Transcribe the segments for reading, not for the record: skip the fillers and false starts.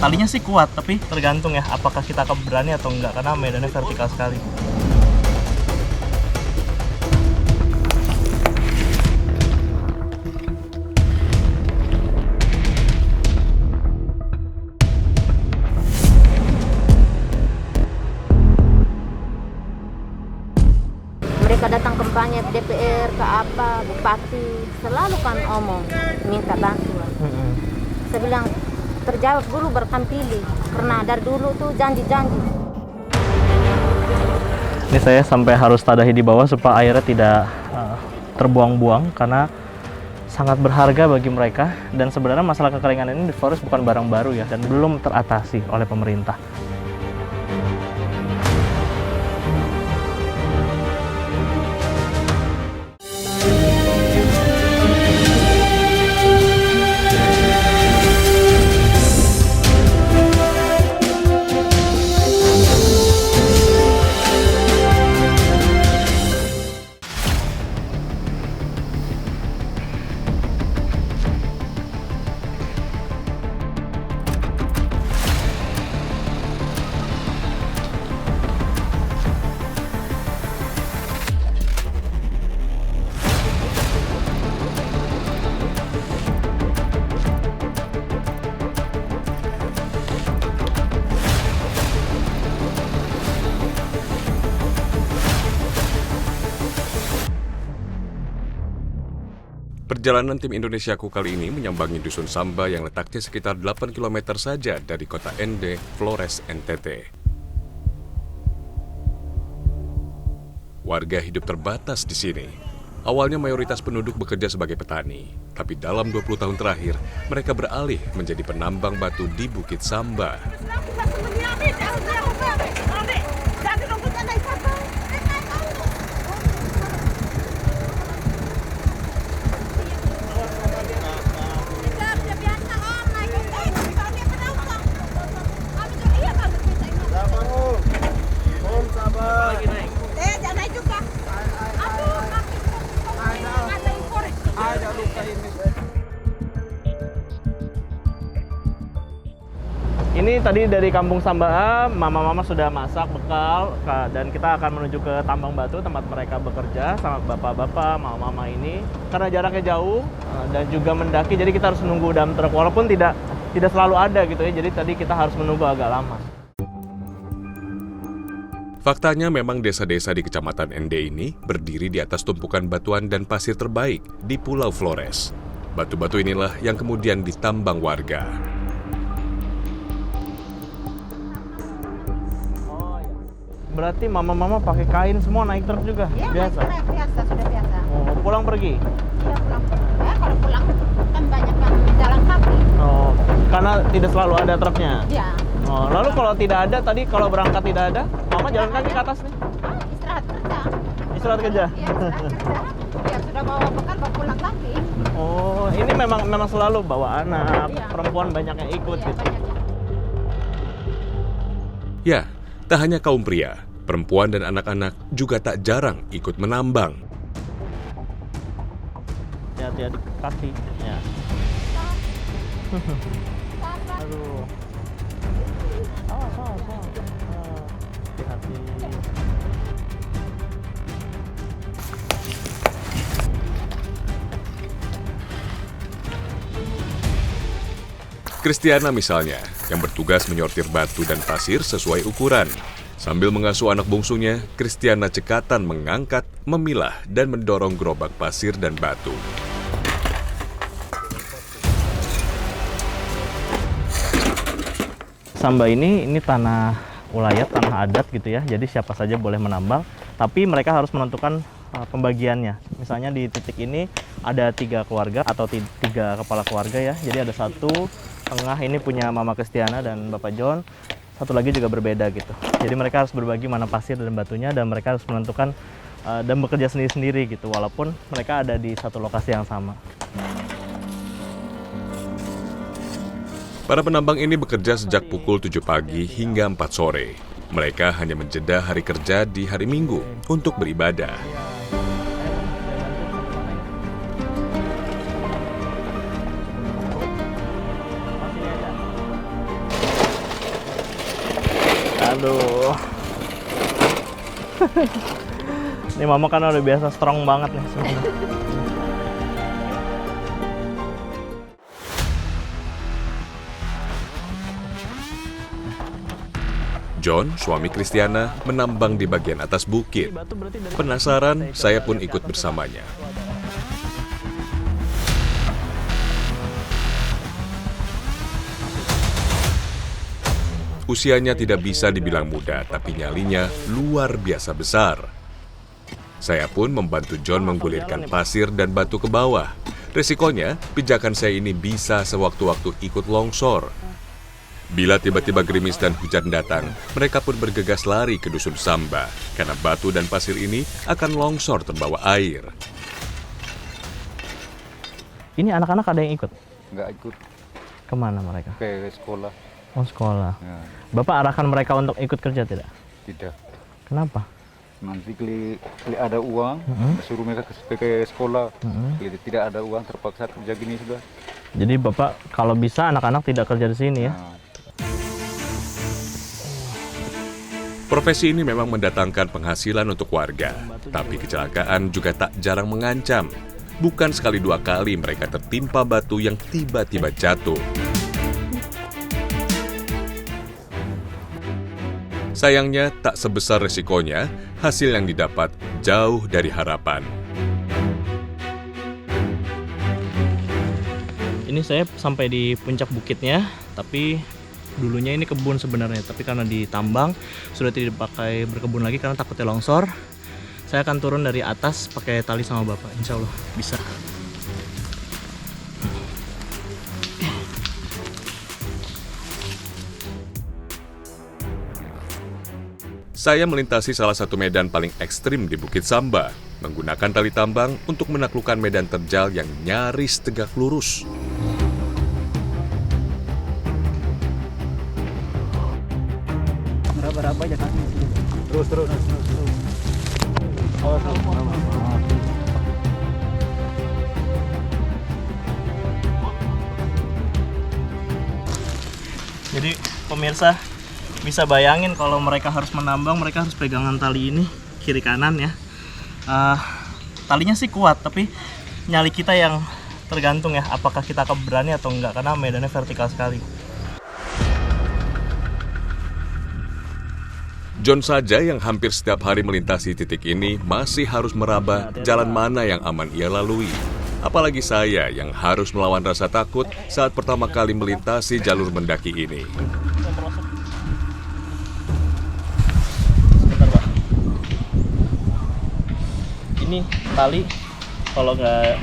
Talinya sih kuat, tapi tergantung ya apakah kita akan berani atau enggak, karena medannya vertikal sekali. Mereka datang kampanye DPR ke apa, bupati, selalu kan omong minta bantuan. Saya bilang terjawab dulu baru kan pilih, karena dari dulu tuh janji-janji. Ini saya sampai harus tadahi di bawah supaya airnya tidak terbuang-buang karena sangat berharga bagi mereka, dan sebenarnya masalah kekeringan ini di Flores bukan barang baru ya, dan belum teratasi oleh pemerintah. Perjalanan tim Indonesiaku kali ini menyambangi Dusun Samba yang letaknya sekitar 8 km saja dari kota Ende, Flores, NTT. Warga hidup terbatas di sini. Awalnya mayoritas penduduk bekerja sebagai petani, tapi dalam 20 tahun terakhir, mereka beralih menjadi penambang batu di Bukit Samba. Ini tadi dari Kampung Samba, mama-mama sudah masak bekal, dan kita akan menuju ke tambang batu tempat mereka bekerja sama bapak-bapak, mama-mama ini. Karena jaraknya jauh dan juga mendaki, jadi kita harus menunggu dump truck, walaupun tidak selalu ada gitu ya. Jadi tadi kita harus menunggu agak lama. Faktanya memang desa-desa di Kecamatan Ende ini berdiri di atas tumpukan batuan dan pasir terbaik di Pulau Flores. Batu-batu inilah yang kemudian ditambang warga. Berarti mama-mama pakai kain semua naik truk juga? Ya, biasa? biasa, sudah biasa. Oh, pulang pergi? Iya, pulang. Kalau pulang kan banyak kan jalan kaki. Oh, karena tidak selalu ada truknya? Iya. Oh, lalu kalau tidak ada, tadi kalau berangkat tidak ada, mama jalan kaki ke atas nih? Istirahat kerja. Istirahat kerja? Iya, istirahat kerja. Ya, sudah bawa bekal, bawa pulang lagi. Oh, ini memang selalu bawa anak, Iya. perempuan banyak yang ikut Iya, gitu? banyak. Ya, tak hanya kaum pria, perempuan dan anak-anak juga tak jarang ikut menambang. Hati-hati di kaki. Ya. Aduh. Awas. Hati-hati. Kristiana misalnya, yang bertugas menyortir batu dan pasir sesuai ukuran. Sambil mengasuh anak bungsunya, Kristiana cekatan mengangkat, memilah, dan mendorong gerobak pasir dan batu. Samba ini tanah ulayat, tanah adat gitu ya. Jadi siapa saja boleh menambang, tapi mereka harus menentukan pembagiannya. Misalnya di titik ini ada 3 keluarga atau 3 kepala keluarga ya. Jadi ada satu tengah ini punya Mama Kristiana dan Bapak John, satu lagi juga berbeda gitu. Jadi mereka harus berbagi mana pasir dan batunya, dan mereka harus menentukan dan bekerja sendiri-sendiri gitu, walaupun mereka ada di satu lokasi yang sama. Para penambang ini bekerja sejak pukul 7 pagi hingga 4 sore. Mereka hanya menjeda hari kerja di hari Minggu untuk beribadah. Aduh. Ini mama kan udah biasa strong banget nih sebenarnya. John, suami Kristiana, menambang di bagian atas bukit. Penasaran, saya pun ikut bersamanya. Usianya tidak bisa dibilang muda, tapi nyalinya luar biasa besar. Saya pun membantu John menggulirkan pasir dan batu ke bawah. Resikonya, pijakan saya ini bisa sewaktu-waktu ikut longsor. Bila tiba-tiba gerimis dan hujan datang, mereka pun bergegas lari ke dusun Samba, karena batu dan pasir ini akan longsor terbawa air. Ini anak-anak ada yang ikut? Nggak ikut Kemana mereka? ke sekolah. Oh, sekolah. Ya, Bapak arahkan mereka untuk ikut kerja tidak? tidak. Kenapa? Nanti kali ada uang, suruh mereka ke sekolah. Kali tidak ada uang, terpaksa kerja gini sudah. Jadi Bapak kalau bisa anak-anak tidak kerja di sini ya? Nah, Profesi ini memang mendatangkan penghasilan untuk warga, tapi kecelakaan juga tak jarang mengancam. Bukan sekali dua kali mereka tertimpa batu yang tiba-tiba jatuh. Sayangnya, tak sebesar resikonya, hasil yang didapat jauh dari harapan. Ini saya sampai di puncak bukitnya, tapi dulunya ini kebun sebenarnya. Tapi karena ditambang, sudah tidak dipakai berkebun lagi karena takutnya longsor. Saya akan turun dari atas pakai tali sama Bapak, insya Allah bisa. Saya melintasi salah satu medan paling ekstrim di Bukit Samba, menggunakan tali tambang untuk menaklukkan medan terjal yang nyaris tegak lurus. berapa aja kaki. Terus. Oh, Jadi pemirsa bisa bayangin kalau mereka harus menambang, mereka harus pegangan tali ini kiri kanan ya. Talinya sih kuat, tapi nyali kita yang tergantung ya, apakah kita berani atau enggak, karena medannya vertikal sekali. John saja yang hampir setiap hari melintasi titik ini masih harus meraba jalan mana yang aman ia lalui. Apalagi saya yang harus melawan rasa takut saat pertama kali melintasi jalur mendaki ini. Sebentar Pak. Ini tali kalau nggak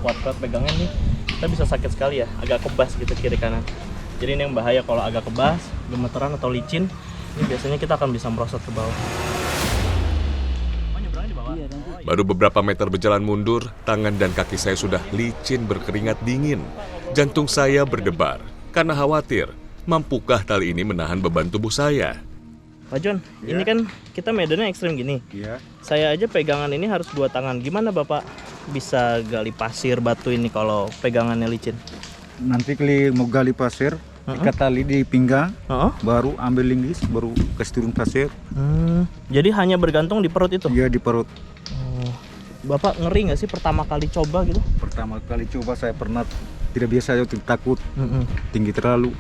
kuat pegangnya nih, kita bisa sakit sekali ya, agak kebas gitu kiri kanan. Jadi ini yang bahaya kalau agak kebas, gemeteran atau licin. Ini biasanya kita akan bisa merosot ke bawah. Oh, nyebrangnya di bawah? Iya, Baru beberapa meter berjalan mundur, tangan dan kaki saya sudah licin berkeringat dingin. Jantung saya berdebar karena khawatir, mampukah tali ini menahan beban tubuh saya? Pak John, Ya. ini kan kita medannya ekstrim gini. iya. Saya aja pegangan ini harus 2 tangan. Gimana Bapak bisa gali pasir batu ini kalau pegangannya licin? Nanti kali mau gali pasir, ikat tali di pinggang, baru ambil linggis, baru kasih turun pasir. Jadi hanya bergantung di perut itu? Iya, di perut. Bapak ngeri nggak sih pertama kali coba gitu? Pertama kali coba saya pernah tidak biasa, takut tinggi terlalu.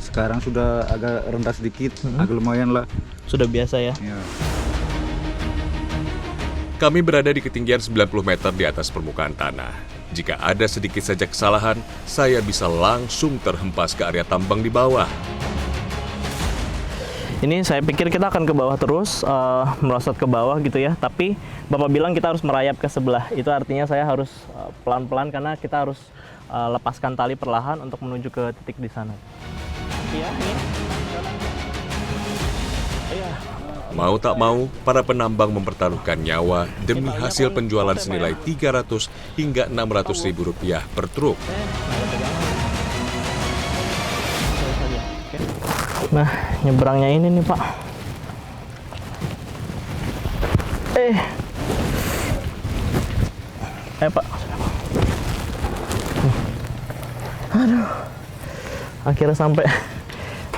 Sekarang sudah agak rendah sedikit, agak lumayan lah. Sudah biasa ya? Ya. Kami berada di ketinggian 90 meter di atas permukaan tanah. Jika ada sedikit saja kesalahan, saya bisa langsung terhempas ke area tambang di bawah. Ini saya pikir kita akan ke bawah terus, merosot ke bawah gitu ya. Tapi Bapak bilang kita harus merayap ke sebelah. Itu artinya saya harus pelan-pelan karena kita harus lepaskan tali perlahan untuk menuju ke titik di sana. Iya, ini. Iya. Mau tak mau, para penambang mempertaruhkan nyawa demi hasil penjualan senilai 300 hingga 600 ribu rupiah per truk. Nah, nyebrangnya ini nih Pak. Pak. Aduh. Akhirnya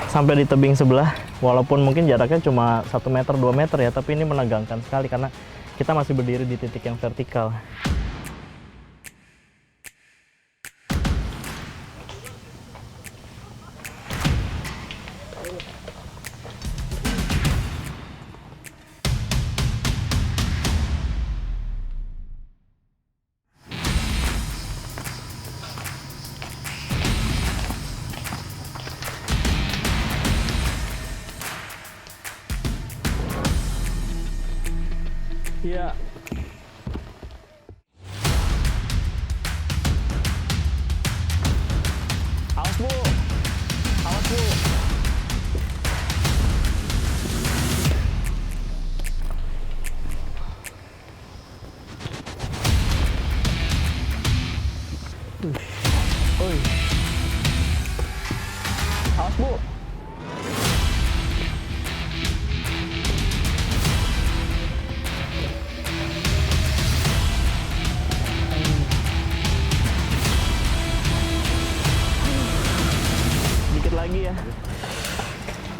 sampai di tebing sebelah. Walaupun mungkin jaraknya cuma 1 meter 2 meter ya, tapi ini menegangkan sekali karena kita masih berdiri di titik yang vertikal. Iya. Awas Bu. Awas Bu. Oi. Awas Bu. Lagi ya.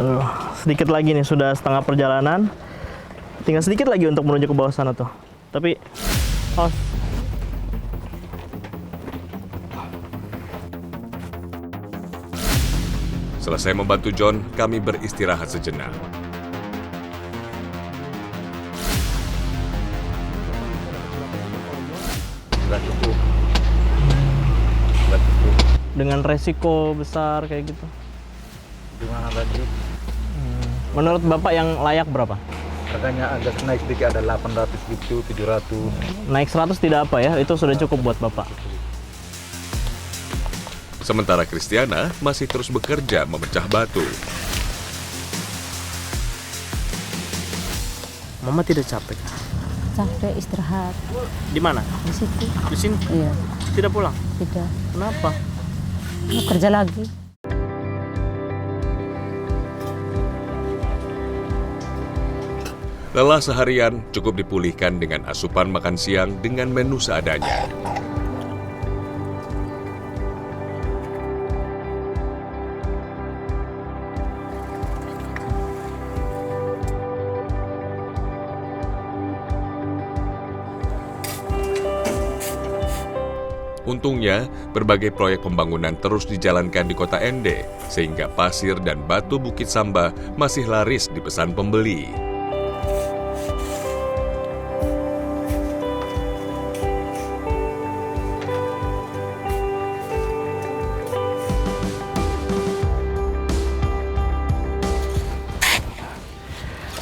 Aduh, sedikit lagi nih, sudah setengah perjalanan. Tinggal sedikit lagi untuk menuju ke bawah sana tuh. Tapi awas. Selesai membantu John, kami beristirahat sejenak. Dengan resiko besar kayak gitu. Gimana tadi? Menurut Bapak yang layak berapa? Harganya agak naik sedikit, ada 800 gitu, 700. Naik 100 tidak apa ya, itu sudah cukup buat Bapak. Sementara Kristiana masih terus bekerja memecah batu. Mama tidak capek? Capek istirahat Di mana? di situ. Di sini? Iya, Tidak pulang? tidak. Kenapa? Mau kerja lagi. Lelah seharian cukup dipulihkan dengan asupan makan siang dengan menu seadanya. Untungnya, berbagai proyek pembangunan terus dijalankan di kota Ende, sehingga pasir dan batu Bukit Samba masih laris dipesan pembeli.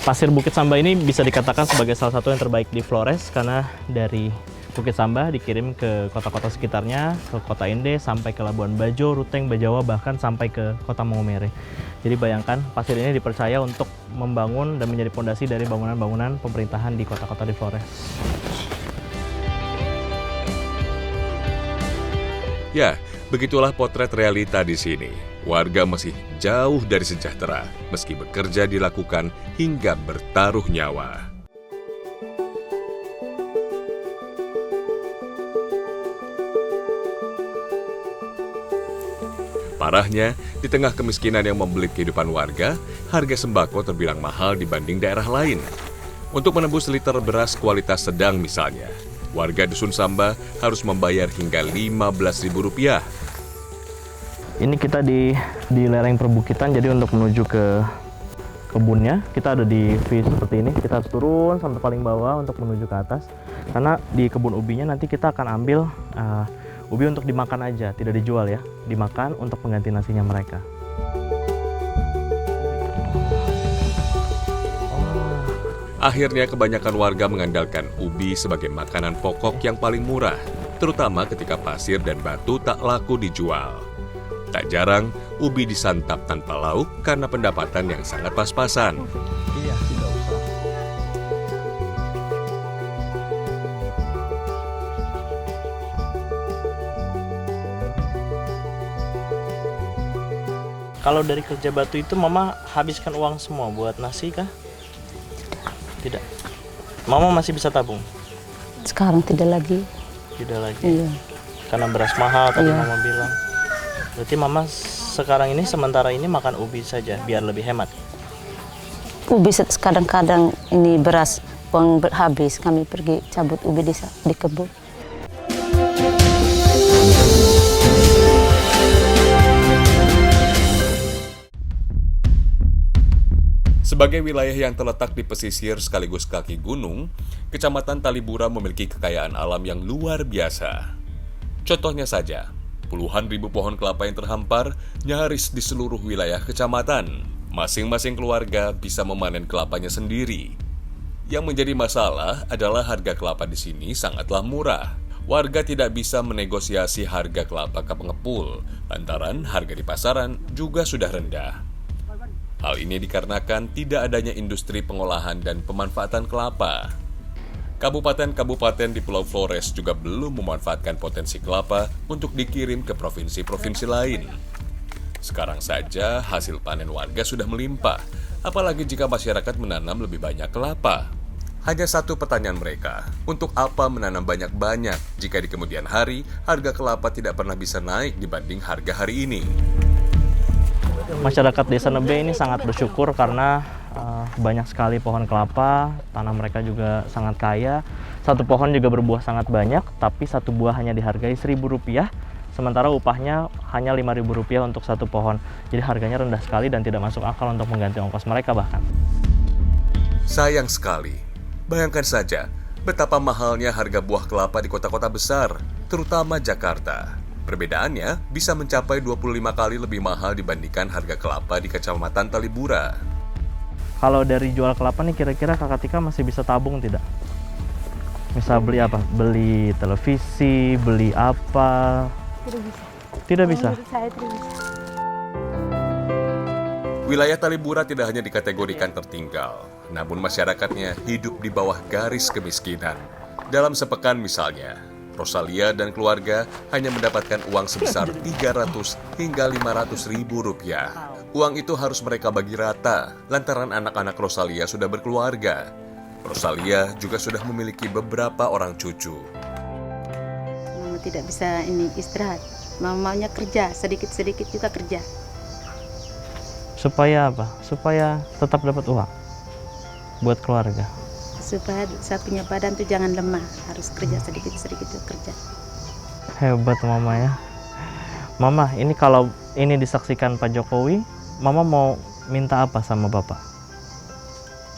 Pasir Bukit Samba ini bisa dikatakan sebagai salah satu yang terbaik di Flores karena dari Bukit Samba dikirim ke kota-kota sekitarnya, ke kota Ende, sampai ke Labuan Bajo, Ruteng, Bajawa, bahkan sampai ke kota Maumere. Jadi bayangkan pasir ini dipercaya untuk membangun dan menjadi fondasi dari bangunan-bangunan pemerintahan di kota-kota di Flores. Ya, begitulah potret realita di sini. Warga masih jauh dari sejahtera, meski bekerja dilakukan hingga bertaruh nyawa. Parahnya, di tengah kemiskinan yang membelit kehidupan warga, harga sembako terbilang mahal dibanding daerah lain. Untuk menembus liter beras kualitas sedang misalnya, warga Dusun Samba harus membayar hingga Rp15.000. Ini kita di lereng perbukitan, jadi untuk menuju ke kebunnya kita ada di view seperti ini. Kita harus turun sampai paling bawah untuk menuju ke atas, karena di kebun ubinya nanti kita akan ambil ubi untuk dimakan aja, tidak dijual ya, dimakan untuk pengganti nasinya mereka. Akhirnya kebanyakan warga mengandalkan ubi sebagai makanan pokok yang paling murah, terutama ketika pasir dan batu tak laku dijual. Tak jarang, ubi disantap tanpa lauk karena pendapatan yang sangat pas-pasan. Iya, tidak usah. Kalau dari kerja batu itu Mama habiskan uang semua buat nasi kah? Tidak. Mama masih bisa tabung? Sekarang tidak lagi. Tidak lagi. Iya. Karena beras mahal tadi Iya. Mama bilang. Berarti Mama sekarang ini sementara ini makan ubi saja biar lebih hemat. ubi kadang-kadang ini beras uang habis, kami pergi cabut ubi di kebun. Sebagai wilayah yang terletak di pesisir sekaligus kaki gunung, Kecamatan Talibura memiliki kekayaan alam yang luar biasa. Contohnya saja, puluhan ribu pohon kelapa yang terhampar nyaris di seluruh wilayah kecamatan. Masing-masing keluarga bisa memanen kelapanya sendiri. Yang menjadi masalah adalah harga kelapa di sini sangatlah murah. Warga tidak bisa menegosiasi harga kelapa ke pengepul, lantaran harga di pasaran juga sudah rendah. Hal ini dikarenakan tidak adanya industri pengolahan dan pemanfaatan kelapa. Kabupaten-kabupaten di Pulau Flores juga belum memanfaatkan potensi kelapa untuk dikirim ke provinsi-provinsi lain. Sekarang saja hasil panen warga sudah melimpah, apalagi jika masyarakat menanam lebih banyak kelapa. Hanya satu pertanyaan mereka, untuk apa menanam banyak-banyak jika di kemudian hari harga kelapa tidak pernah bisa naik dibanding harga hari ini? Masyarakat Desa Nebe ini sangat bersyukur karena banyak sekali pohon kelapa, tanah mereka juga sangat kaya. Satu pohon juga berbuah sangat banyak, tapi satu buah hanya dihargai Rp1.000, sementara upahnya hanya Rp5.000 untuk satu pohon. Jadi harganya rendah sekali dan tidak masuk akal untuk mengganti ongkos mereka bahkan. Sayang sekali. Bayangkan saja betapa mahalnya harga buah kelapa di kota-kota besar, terutama Jakarta. Perbedaannya bisa mencapai 25 kali lebih mahal dibandingkan harga kelapa di Kecamatan Talibura. Kalau dari jual kelapa nih kira-kira Kakak Tika masih bisa tabung tidak? Misal beli apa? Beli televisi, beli apa? Tidak bisa. Tidak bisa? Menurut saya tidak bisa. Wilayah Talibura tidak hanya dikategorikan tertinggal, namun masyarakatnya hidup di bawah garis kemiskinan. Dalam sepekan misalnya, Rosalia dan keluarga hanya mendapatkan uang sebesar 300 hingga 500 ribu rupiah. Uang itu harus mereka bagi rata, lantaran anak-anak Rosalia sudah berkeluarga. Rosalia juga sudah memiliki beberapa orang cucu. Mama tidak bisa istirahat, maunya kerja, sedikit-sedikit juga kerja. Supaya apa? Supaya tetap dapat uang buat keluarga. Supaya saya punya badan tuh jangan lemah, harus kerja sedikit-sedikit tuh kerja. Hebat Mama ya. Mama, ini kalau ini disaksikan Pak Jokowi, Mama mau minta apa sama Bapak?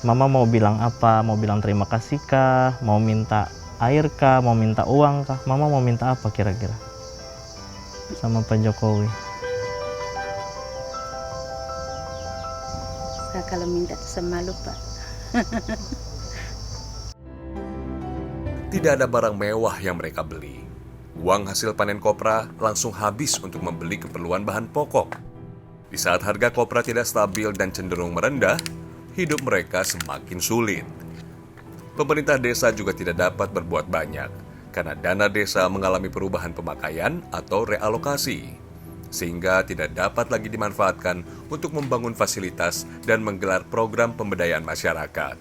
Mama mau bilang apa? Mau bilang terima kasih kah? Mau minta air kah? Mau minta uang kah? Mama mau minta apa kira-kira sama Pak Jokowi? Saya kalau minta tuh semalu Pak. Tidak ada barang mewah yang mereka beli. Uang hasil panen kopra langsung habis untuk membeli keperluan bahan pokok. Di saat harga kopra tidak stabil dan cenderung merendah, hidup mereka semakin sulit. Pemerintah desa juga tidak dapat berbuat banyak, karena dana desa mengalami perubahan pemakaian atau realokasi, sehingga tidak dapat lagi dimanfaatkan untuk membangun fasilitas dan menggelar program pemberdayaan masyarakat.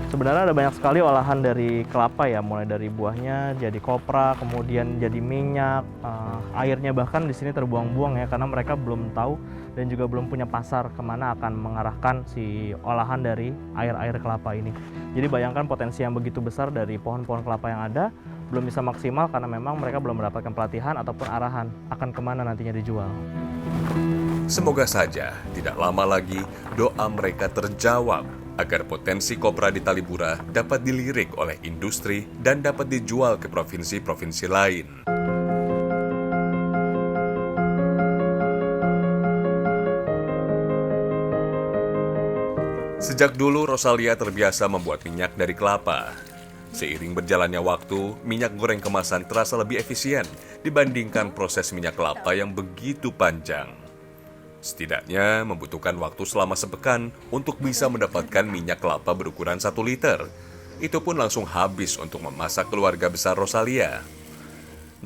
Sebenarnya ada banyak sekali olahan dari kelapa ya, mulai dari buahnya jadi kopra, kemudian jadi minyak, airnya bahkan di sini terbuang-buang ya, karena mereka belum tahu dan juga belum punya pasar kemana akan mengarahkan si olahan dari air-air kelapa ini. Jadi bayangkan potensi yang begitu besar dari pohon-pohon kelapa yang ada, belum bisa maksimal karena memang mereka belum mendapatkan pelatihan ataupun arahan akan kemana nantinya dijual. Semoga saja tidak lama lagi doa mereka terjawab agar potensi kopra di Talibura dapat dilirik oleh industri dan dapat dijual ke provinsi-provinsi lain. Sejak dulu Rosalia terbiasa membuat minyak dari kelapa. Seiring berjalannya waktu, minyak goreng kemasan terasa lebih efisien dibandingkan proses minyak kelapa yang begitu panjang. Setidaknya membutuhkan waktu selama sepekan untuk bisa mendapatkan minyak kelapa berukuran 1 liter. Itu pun langsung habis untuk memasak keluarga besar Rosalia.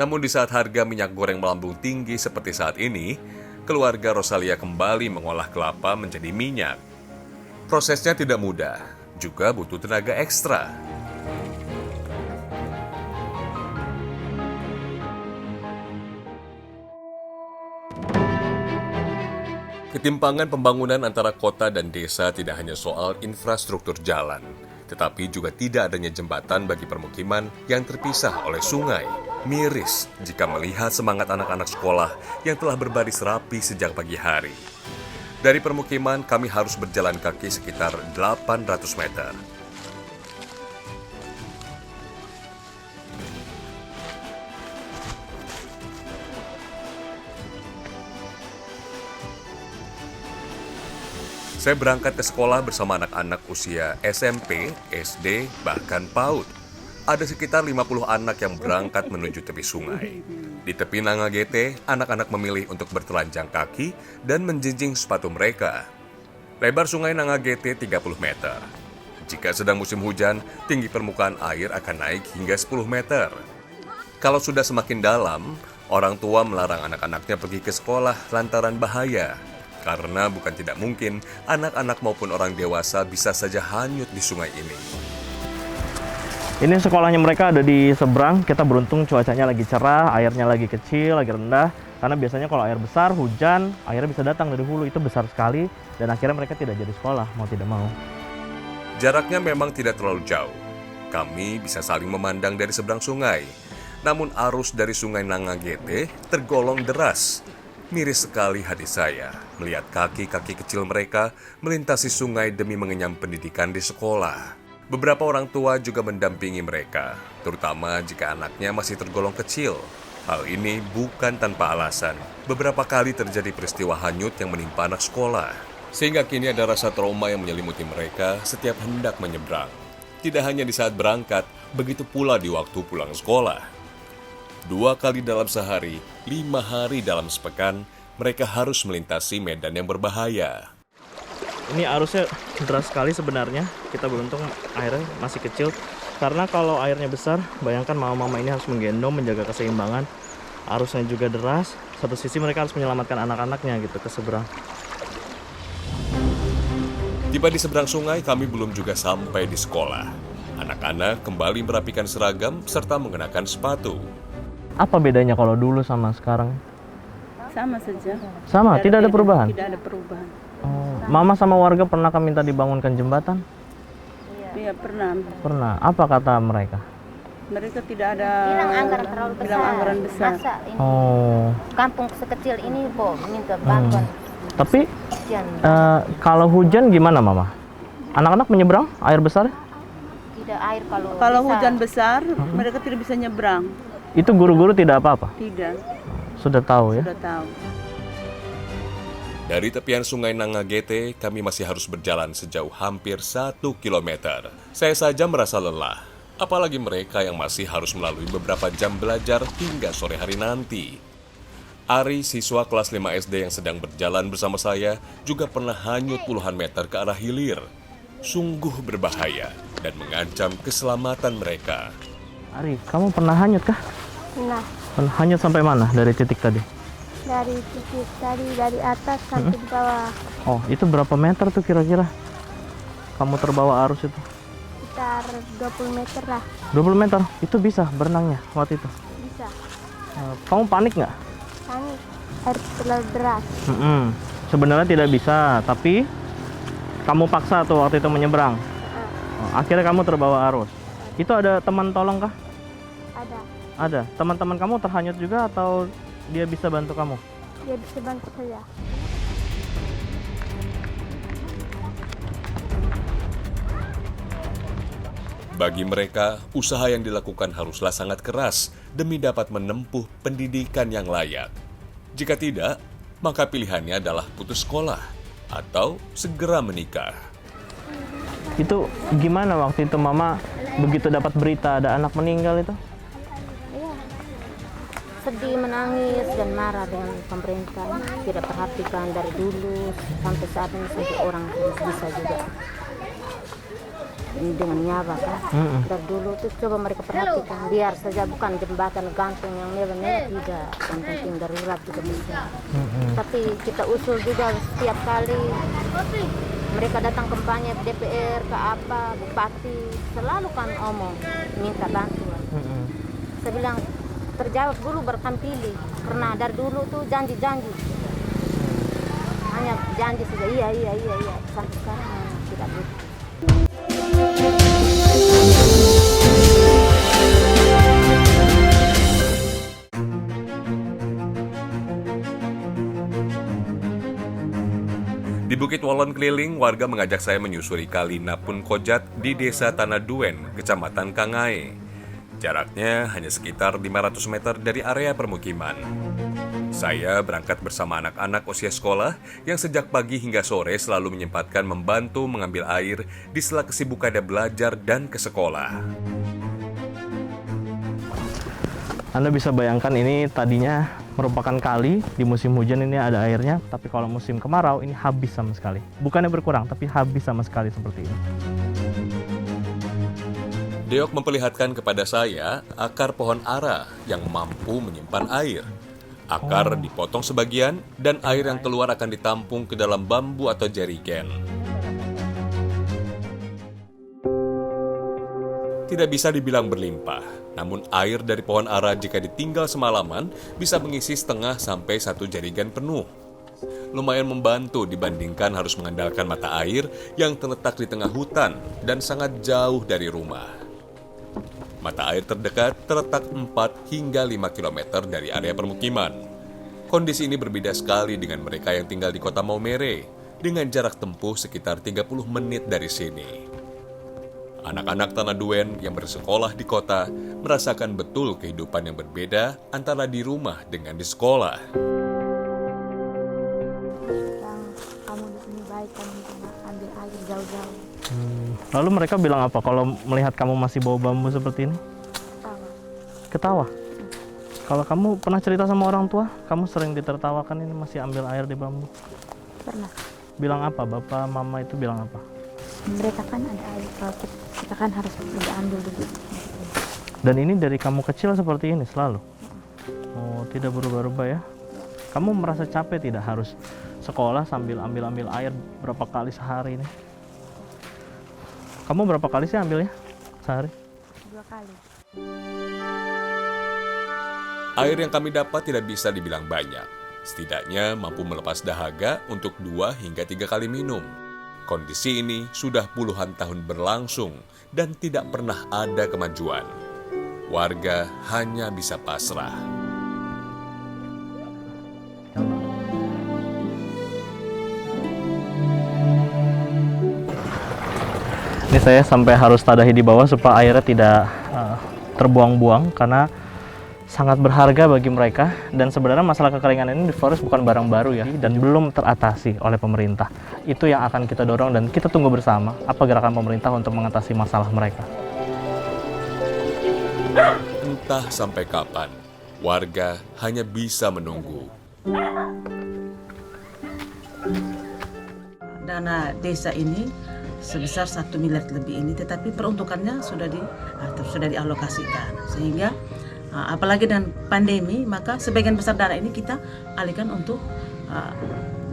Namun di saat harga minyak goreng melambung tinggi seperti saat ini, keluarga Rosalia kembali mengolah kelapa menjadi minyak. Prosesnya tidak mudah, juga butuh tenaga ekstra. Ketimpangan pembangunan antara kota dan desa tidak hanya soal infrastruktur jalan, tetapi juga tidak adanya jembatan bagi permukiman yang terpisah oleh sungai. Miris jika melihat semangat anak-anak sekolah yang telah berbaris rapi sejak pagi hari. Dari permukiman kami harus berjalan kaki sekitar 800 meter. Saya berangkat ke sekolah bersama anak-anak usia SMP, SD, bahkan PAUD. Ada sekitar 50 anak yang berangkat menuju tepi sungai. Di tepi Nangagete, anak-anak memilih untuk bertelanjang kaki dan menjinjing sepatu mereka. Lebar sungai Nangagete 30 meter. Jika sedang musim hujan, tinggi permukaan air akan naik hingga 10 meter. Kalau sudah semakin dalam, orang tua melarang anak-anaknya pergi ke sekolah lantaran bahaya. Karena bukan tidak mungkin, anak-anak maupun orang dewasa bisa saja hanyut di sungai ini. Ini sekolahnya mereka ada di seberang. Kita beruntung cuacanya lagi cerah, airnya lagi kecil, lagi rendah. Karena biasanya kalau air besar, hujan, airnya bisa datang dari hulu. Itu besar sekali dan akhirnya mereka tidak jadi sekolah, mau tidak mau. Jaraknya memang tidak terlalu jauh. Kami bisa saling memandang dari seberang sungai. Namun arus dari sungai Nangagete tergolong deras. Miris sekali hati saya melihat kaki-kaki kecil mereka melintasi sungai demi mengenyam pendidikan di sekolah. Beberapa orang tua juga mendampingi mereka, terutama jika anaknya masih tergolong kecil. Hal ini bukan tanpa alasan. Beberapa kali terjadi peristiwa hanyut yang menimpa anak sekolah. Sehingga kini ada rasa trauma yang menyelimuti mereka setiap hendak menyeberang. Tidak hanya di saat berangkat, begitu pula di waktu pulang sekolah. 2 kali dalam sehari, 5 hari dalam sepekan, mereka harus melintasi medan yang berbahaya. Ini arusnya deras sekali sebenarnya. Kita beruntung airnya masih kecil. Karena kalau airnya besar, bayangkan mama-mama ini harus menggendong, menjaga keseimbangan. Arusnya juga deras. Satu sisi mereka harus menyelamatkan anak-anaknya gitu ke seberang. Tiba di seberang sungai, kami belum juga sampai di sekolah. Anak-anak kembali merapikan seragam serta mengenakan sepatu. Apa bedanya kalau dulu sama sekarang? Sama saja. Sama, tidak ada perubahan? Tidak ada perubahan. Oh, mama sama warga pernahkah minta dibangunkan jembatan? Iya, pernah. Pernah. Apa kata mereka? Mereka tidak ada Bilang anggaran terlalu besar. bilang anggaran besar. Masa ini Oh, kampung sekecil ini kok minta bantuan. tapi Sekian. kalau hujan gimana mama? Anak-anak menyeberang air besar? Tidak air kalau Kalau bisa. hujan besar, mereka tidak bisa nyebrang. Itu guru-guru tidak apa-apa? Tidak, Sudah tahu ya? sudah tahu. Dari tepian sungai Nangagete, kami masih harus berjalan sejauh hampir 1 kilometer. Saya saja merasa lelah, apalagi mereka yang masih harus melalui beberapa jam belajar hingga sore hari nanti. Ari, siswa kelas 5 SD yang sedang berjalan bersama saya, juga pernah hanyut puluhan meter ke arah hilir. Sungguh berbahaya dan mengancam keselamatan mereka. Ari, kamu pernah hanyut kah? Nah, Pernah hanyut sampai mana dari titik tadi? dari titik tadi dari atas sampai di bawah Oh, itu berapa meter tuh kira-kira? Kamu terbawa arus itu? sekitar 20 meter lah, 20 meter? Itu bisa berenangnya waktu itu? bisa. Kamu panik nggak? Kami air terlalu deras. Sebenarnya tidak bisa, tapi kamu paksa tuh waktu itu menyeberang. Akhirnya kamu terbawa arus. Itu ada teman tolong kah? Ada, Ada. Teman-teman kamu terhanyut juga atau dia bisa bantu kamu? dia bisa bantu saya. Bagi mereka, usaha yang dilakukan haruslah sangat keras demi dapat menempuh pendidikan yang layak. Jika tidak, maka pilihannya adalah putus sekolah atau segera menikah. Itu gimana waktu itu mama begitu dapat berita ada anak meninggal itu? Sedih, menangis dan marah dengan pemerintah. Tidak perhatikan dari dulu sampai saat ini sampai orang bisa juga dengan nyawa kan. Dari dulu tuh coba mereka perhatikan. Biar saja bukan jembatan gantung yang mewah-mewah, tidak. Yang penting darurat juga bisa. Tapi kita usul juga setiap kali mereka datang kampanye DPR ke apa, bupati, selalu kan omong minta bantuan. Saya bilang terjawab dulu baru kan pilih, karena dari dulu tuh janji-janji. hanya janji saja, iya. Sampai sekarang tidak butuh. Di Bukit Wolon Keliling, warga mengajak saya menyusuri Kali Napun Kojat di Desa Tanah Duen, Kecamatan Kangae. Jaraknya hanya sekitar 500 meter dari area permukiman. Saya berangkat bersama anak-anak usia sekolah yang sejak pagi hingga sore selalu menyempatkan membantu mengambil air di sela kesibukannya belajar dan ke sekolah. Anda bisa bayangkan ini tadinya merupakan kali, di musim hujan ini ada airnya, tapi kalau musim kemarau ini habis sama sekali. Bukannya berkurang, tapi habis sama sekali seperti ini. Deok memperlihatkan kepada saya akar pohon ara yang mampu menyimpan air. Akar dipotong sebagian dan air yang keluar akan ditampung ke dalam bambu atau jerigen. Tidak bisa dibilang berlimpah, namun air dari pohon ara jika ditinggal semalaman bisa mengisi setengah sampai 1 jerigen penuh. Lumayan membantu dibandingkan harus mengandalkan mata air yang terletak di tengah hutan dan sangat jauh dari rumah. Mata air terdekat terletak 4 hingga 5 km dari area permukiman. Kondisi ini berbeda sekali dengan mereka yang tinggal di kota Maumere, dengan jarak tempuh sekitar 30 menit dari sini. Anak-anak Tanah Duen yang bersekolah di kota merasakan betul kehidupan yang berbeda antara di rumah dengan di sekolah. Kamu di sini baik, kamu cuma ambil air jauh-jauh. Lalu mereka bilang apa kalau melihat kamu masih bawa bambu seperti ini? Ketawa. Kalau kamu pernah cerita sama orang tua, kamu sering ditertawakan ini masih ambil air di bambu. Pernah. Bilang apa? Bapak, mama itu bilang apa? Mereka kan ada air, kalau kita kan harus ambil dulu. Dan ini dari kamu kecil seperti ini selalu? Oh, tidak berubah-ubah ya? Kamu merasa capek tidak harus sekolah sambil ambil air berapa kali sehari ini? Kamu berapa kali sih ambilnya sehari? 2 kali. Air yang kami dapat tidak bisa dibilang banyak. Setidaknya mampu melepas dahaga untuk 2 hingga 3 kali minum. Kondisi ini sudah puluhan tahun berlangsung dan tidak pernah ada kemajuan. Warga hanya bisa pasrah. Ini saya sampai harus tadahi di bawah supaya airnya tidak terbuang-buang karena sangat berharga bagi mereka. Dan sebenarnya masalah kekeringan ini di Flores bukan barang baru ya, dan belum teratasi oleh pemerintah. Itu yang akan kita dorong dan kita tunggu bersama apa gerakan pemerintah untuk mengatasi masalah mereka. Entah sampai kapan, warga hanya bisa menunggu. Dana desa ini sebesar 1 miliar lebih ini, tetapi peruntukannya sudah dialokasikan, sehingga apalagi dengan pandemi, maka sebagian besar dana ini kita alihkan untuk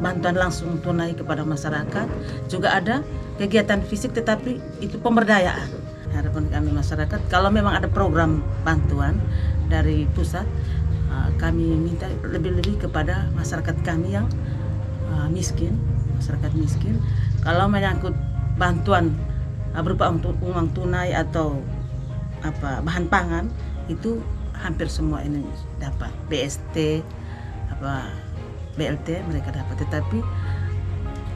bantuan langsung tunai kepada masyarakat. Juga ada kegiatan fisik, tetapi itu pemberdayaan. Harapan kami masyarakat, kalau memang ada program bantuan dari pusat, kami minta lebih-lebih kepada masyarakat kami yang miskin, masyarakat miskin. Kalau menyangkut bantuan berupa uang tunai atau bahan pangan, itu hampir semua ini dapat. BST, BLT mereka dapat. Tetapi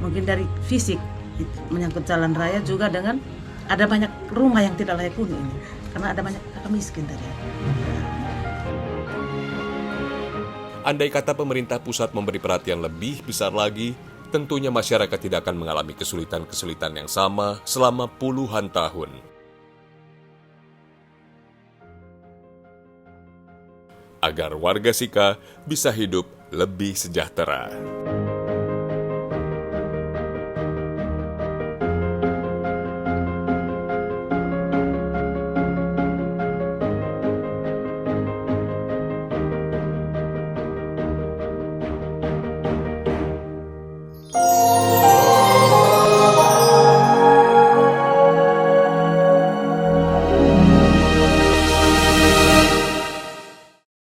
mungkin dari fisik, itu menyangkut jalan raya juga dengan ada banyak rumah yang tidak layak huni ini, karena ada banyak kakak miskin tadi. Andai kata pemerintah pusat memberi perhatian lebih besar lagi, tentunya masyarakat tidak akan mengalami kesulitan-kesulitan yang sama selama puluhan tahun. Agar warga Sika bisa hidup lebih sejahtera.